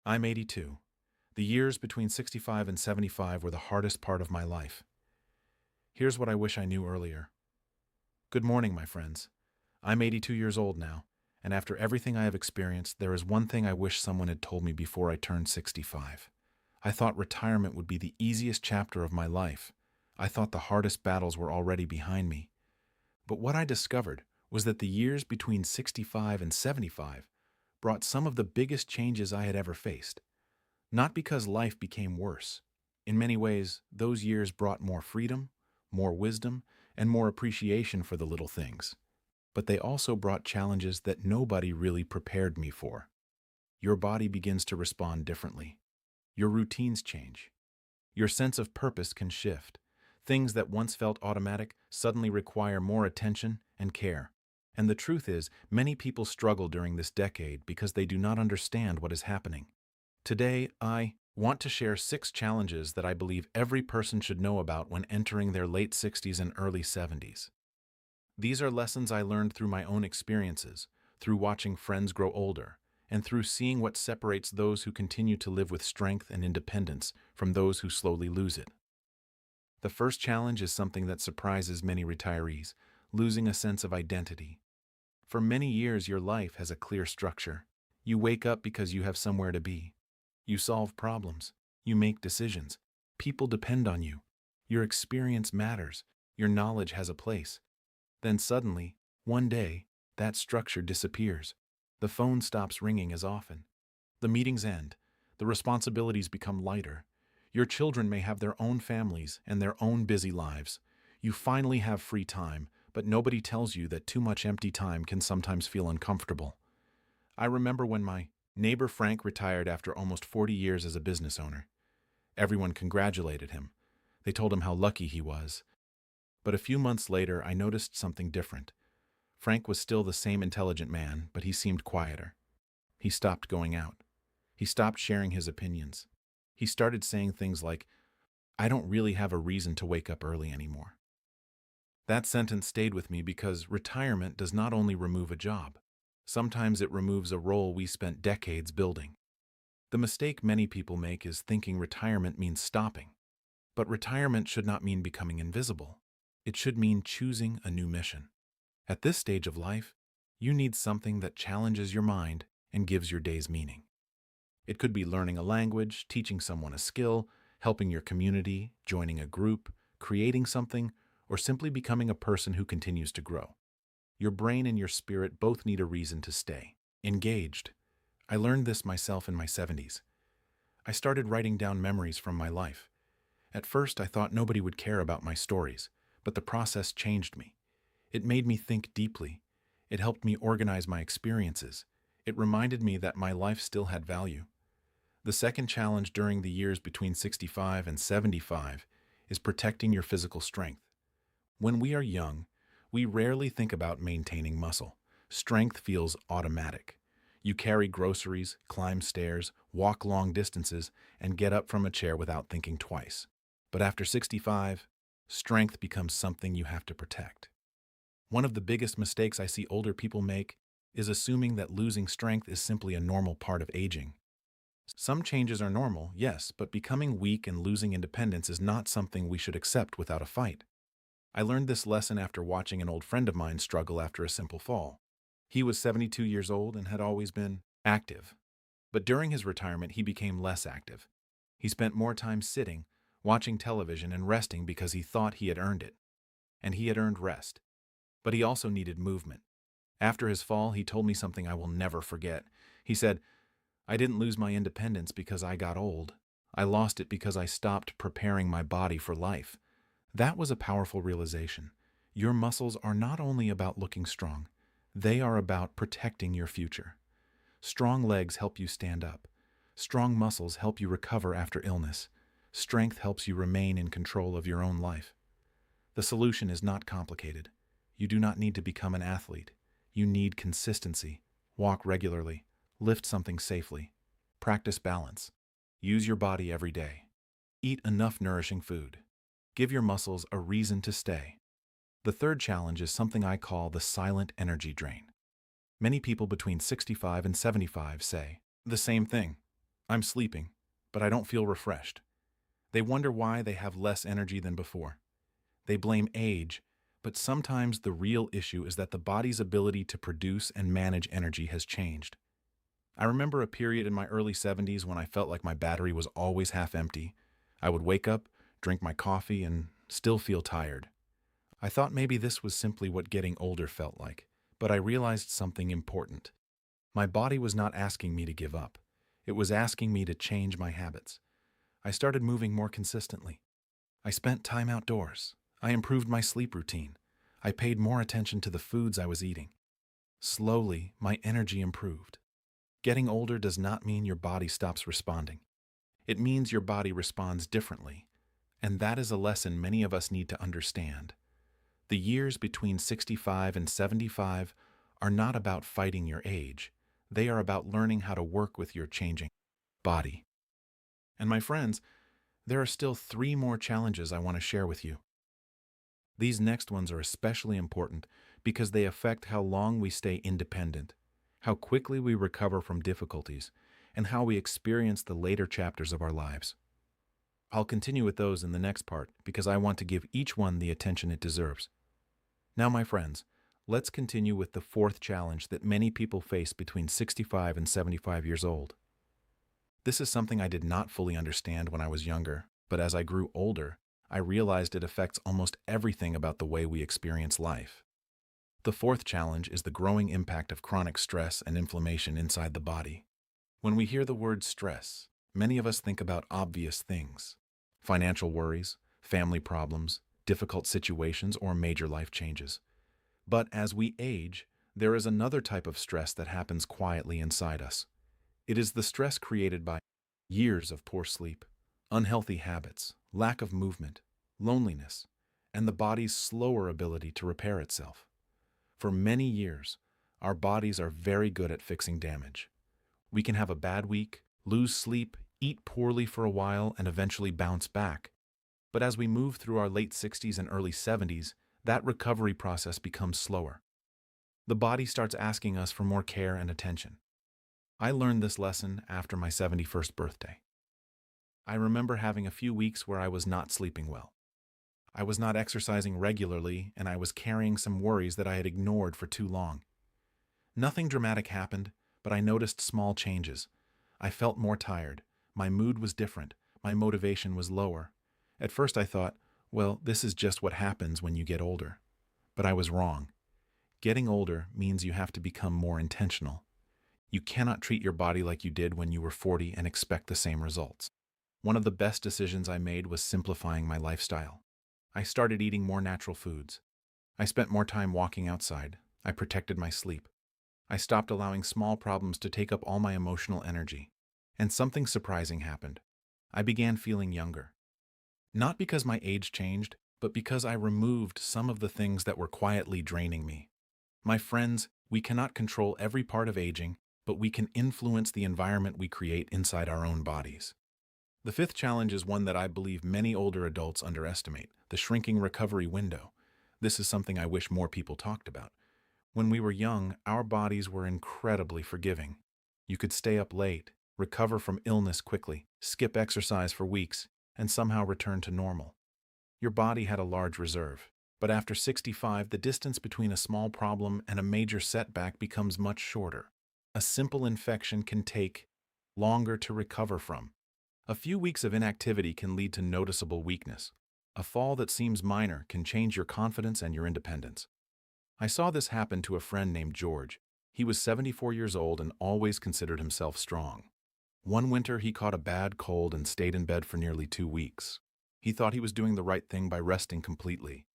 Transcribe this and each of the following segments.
I'm 82. The years between 65 and 75 were the hardest part of my life. Here's what I wish I knew earlier. Good morning, my friends. I'm 82 years old now, and after everything I have experienced, there is one thing I wish someone had told me before I turned 65. I thought retirement would be the easiest chapter of my life. I thought the hardest battles were already behind me. But what I discovered was that the years between 65 and 75 brought some of the biggest changes I had ever faced. Not because life became worse. In many ways, those years brought more freedom, more wisdom, and more appreciation for the little things. But they also brought challenges that nobody really prepared me for. Your body begins to respond differently. Your routines change. Your sense of purpose can shift. Things that once felt automatic suddenly require more attention and care. And the truth is, many people struggle during this decade because they do not understand what is happening. Today, I want to share 6 challenges that I believe every person should know about when entering their late 60s and early 70s. These are lessons I learned through my own experiences, through watching friends grow older, and through seeing what separates those who continue to live with strength and independence from those who slowly lose it. The first challenge is something that surprises many retirees: losing a sense of identity. For many years, your life has a clear structure. You wake up because you have somewhere to be. You solve problems. You make decisions. People depend on you. Your experience matters. Your knowledge has a place. Then suddenly, one day, that structure disappears. The phone stops ringing as often. The meetings end. The responsibilities become lighter. Your children may have their own families and their own busy lives. You finally have free time, but nobody tells you that too much empty time can sometimes feel uncomfortable. I remember when my neighbor Frank retired after almost 40 years as a business owner. Everyone congratulated him. They told him how lucky he was. But a few months later, I noticed something different. Frank was still the same intelligent man, but he seemed quieter. He stopped going out. He stopped sharing his opinions. He started saying things like, "I don't really have a reason to wake up early anymore." That sentence stayed with me because retirement does not only remove a job. Sometimes it removes a role we spent decades building. The mistake many people make is thinking retirement means stopping. But retirement should not mean becoming invisible. It should mean choosing a new mission. At this stage of life, you need something that challenges your mind and gives your days meaning. It could be learning a language, teaching someone a skill, helping your community, joining a group, creating something, or simply becoming a person who continues to grow. Your brain and your spirit both need a reason to stay engaged. I learned this myself in my 70s. I started writing down memories from my life. At first, I thought nobody would care about my stories, but the process changed me. It made me think deeply. It helped me organize my experiences. It reminded me that my life still had value. The second challenge during the years between 65 and 75 is protecting your physical strength. When we are young, we rarely think about maintaining muscle. Strength feels automatic. You carry groceries, climb stairs, walk long distances, and get up from a chair without thinking twice. But after 65, strength becomes something you have to protect. One of the biggest mistakes I see older people make is assuming that losing strength is simply a normal part of aging. Some changes are normal, yes, but becoming weak and losing independence is not something we should accept without a fight. I learned this lesson after watching an old friend of mine struggle after a simple fall. He was 72 years old and had always been active. But during his retirement, he became less active. He spent more time sitting, watching television, and resting because he thought he had earned it. And he had earned rest. But he also needed movement. After his fall, he told me something I will never forget. He said, "I didn't lose my independence because I got old. I lost it because I stopped preparing my body for life." That was a powerful realization. Your muscles are not only about looking strong, they are about protecting your future. Strong legs help you stand up. Strong muscles help you recover after illness. Strength helps you remain in control of your own life. The solution is not complicated. You do not need to become an athlete. You need consistency. Walk regularly. Lift something safely. Practice balance. Use your body every day. Eat enough nourishing food. Give your muscles a reason to stay. The third challenge is something I call the silent energy drain. Many people between 65 and 75 say the same thing. I'm sleeping, but I don't feel refreshed. They wonder why they have less energy than before. They blame age, but sometimes the real issue is that the body's ability to produce and manage energy has changed. I remember a period in my early 70s when I felt like my battery was always half empty. I would wake up, drink my coffee, and still feel tired. I thought maybe this was simply what getting older felt like, but I realized something important. My body was not asking me to give up. It was asking me to change my habits. I started moving more consistently. I spent time outdoors. I improved my sleep routine. I paid more attention to the foods I was eating. Slowly, my energy improved. Getting older does not mean your body stops responding. It means your body responds differently, and that is a lesson many of us need to understand. The years between 65 and 75 are not about fighting your age. They are about learning how to work with your changing body. And my friends, there are still 3 more challenges I want to share with you. These next ones are especially important because they affect how long we stay independent, how quickly we recover from difficulties, and how we experience the later chapters of our lives. I'll continue with those in the next part because I want to give each one the attention it deserves. Now, my friends, let's continue with the 4th challenge that many people face between 65 and 75 years old. This is something I did not fully understand when I was younger, but as I grew older, I realized it affects almost everything about the way we experience life. The 4th challenge is the growing impact of chronic stress and inflammation inside the body. When we hear the word stress, many of us think about obvious things: financial worries, family problems, difficult situations, or major life changes. But as we age, there is another type of stress that happens quietly inside us. It is the stress created by years of poor sleep, unhealthy habits, lack of movement, loneliness, and the body's slower ability to repair itself. For many years, our bodies are very good at fixing damage. We can have a bad week, lose sleep, eat poorly for a while, and eventually bounce back. But as we move through our late 60s and early 70s, that recovery process becomes slower. The body starts asking us for more care and attention. I learned this lesson after my 71st birthday. I remember having a few weeks where I was not sleeping well. I was not exercising regularly, and I was carrying some worries that I had ignored for too long. Nothing dramatic happened, but I noticed small changes. I felt more tired. My mood was different. My motivation was lower. At first I thought, well, this is just what happens when you get older. But I was wrong. Getting older means you have to become more intentional. You cannot treat your body like you did when you were 40 and expect the same results. One of the best decisions I made was simplifying my lifestyle. I started eating more natural foods. I spent more time walking outside. I protected my sleep. I stopped allowing small problems to take up all my emotional energy. And something surprising happened. I began feeling younger. Not because my age changed, but because I removed some of the things that were quietly draining me. My friends, we cannot control every part of aging, but we can influence the environment we create inside our own bodies. The 5th challenge is one that I believe many older adults underestimate: the shrinking recovery window. This is something I wish more people talked about. When we were young, our bodies were incredibly forgiving. You could stay up late, recover from illness quickly, skip exercise for weeks, and somehow return to normal. Your body had a large reserve. But after 65, the distance between a small problem and a major setback becomes much shorter. A simple infection can take longer to recover from. A few weeks of inactivity can lead to noticeable weakness. A fall that seems minor can change your confidence and your independence. I saw this happen to a friend named George. He was 74 years old and always considered himself strong. One winter, he caught a bad cold and stayed in bed for nearly 2 weeks. He thought he was doing the right thing by resting completely.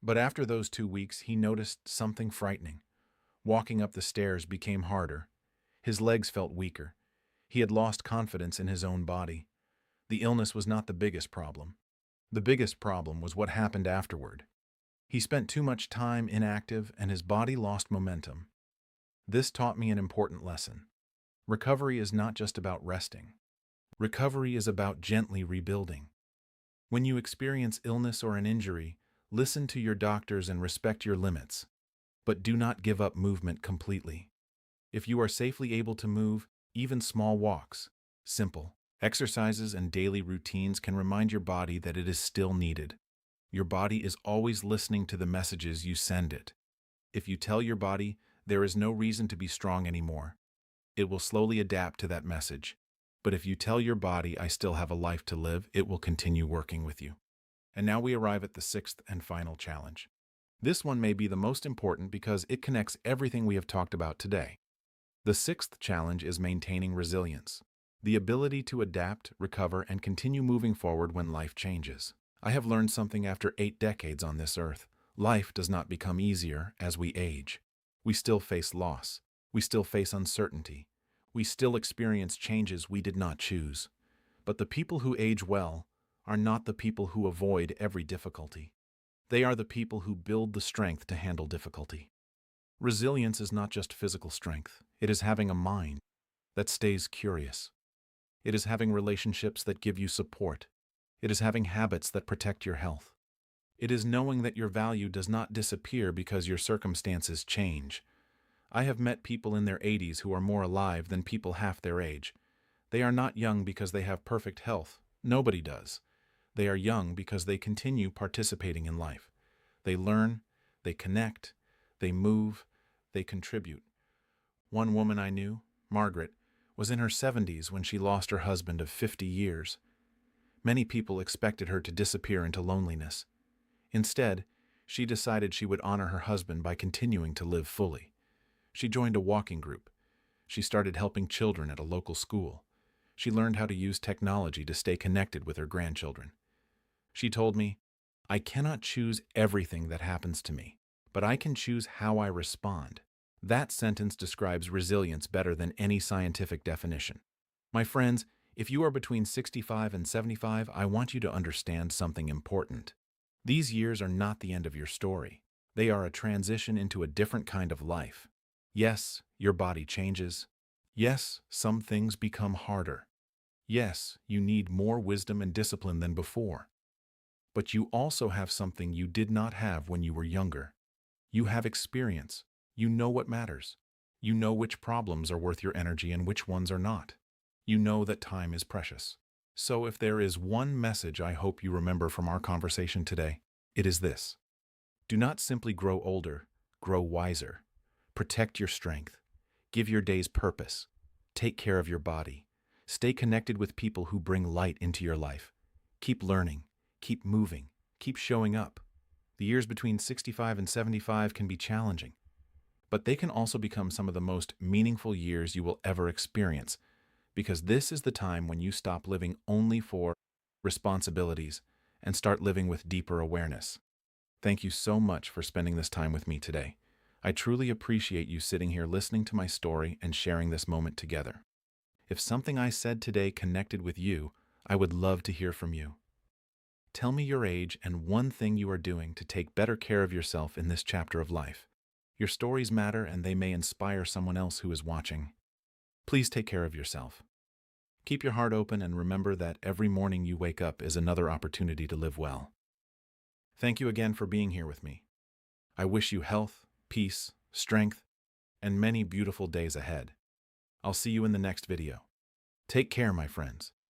But after those 2 weeks, he noticed something frightening. Walking up the stairs became harder. His legs felt weaker. He had lost confidence in his own body. The illness was not the biggest problem. The biggest problem was what happened afterward. He spent too much time inactive and his body lost momentum. This taught me an important lesson. Recovery is not just about resting. Recovery is about gently rebuilding. When you experience illness or an injury, listen to your doctors and respect your limits. But do not give up movement completely. If you are safely able to move, even small walks, Simple. Exercises and daily routines can remind your body that it is still needed. Your body is always listening to the messages you send it. If you tell your body there is no reason to be strong anymore, it will slowly adapt to that message. But if you tell your body I still have a life to live, it will continue working with you. And now we arrive at the sixth and final challenge. This one may be the most important because it connects everything we have talked about today. The sixth challenge is maintaining resilience, the ability to adapt, recover, and continue moving forward when life changes. I have learned something after 8 decades on this earth. Life does not become easier as we age. We still face loss. We still face uncertainty. We still experience changes we did not choose. But the people who age well are not the people who avoid every difficulty. They are the people who build the strength to handle difficulty. Resilience is not just physical strength. It is having a mind that stays curious. It is having relationships that give you support. It is having habits that protect your health. It is knowing that your value does not disappear because your circumstances change. I have met people in their 80s who are more alive than people half their age. They are not young because they have perfect health. Nobody does. They are young because they continue participating in life. They learn, they connect, they move, they contribute. One woman I knew, Margaret, was in her 70s when she lost her husband of 50 years. Many people expected her to disappear into loneliness. Instead, she decided she would honor her husband by continuing to live fully. She joined a walking group. She started helping children at a local school. She learned how to use technology to stay connected with her grandchildren. She told me, "I cannot choose everything that happens to me, but I can choose how I respond." That sentence describes resilience better than any scientific definition. My friends, if you are between 65 and 75, I want you to understand something important. These years are not the end of your story. They are a transition into a different kind of life. Yes, your body changes. Yes, some things become harder. Yes, you need more wisdom and discipline than before. But you also have something you did not have when you were younger. You have experience. You know what matters. You know which problems are worth your energy and which ones are not. You know that time is precious. So if there is one message I hope you remember from our conversation today, it is this. Do not simply grow older, grow wiser. Protect your strength. Give your days purpose. Take care of your body. Stay connected with people who bring light into your life. Keep learning. Keep moving. Keep showing up. The years between 65 and 75 can be challenging, but they can also become some of the most meaningful years you will ever experience, because this is the time when you stop living only for responsibilities and start living with deeper awareness. Thank you so much for spending this time with me today. I truly appreciate you sitting here listening to my story and sharing this moment together. If something I said today connected with you, I would love to hear from you. Tell me your age and one thing you are doing to take better care of yourself in this chapter of life. Your stories matter and they may inspire someone else who is watching. Please take care of yourself. Keep your heart open and remember that every morning you wake up is another opportunity to live well. Thank you again for being here with me. I wish you health, peace, strength, and many beautiful days ahead. I'll see you in the next video. Take care, my friends.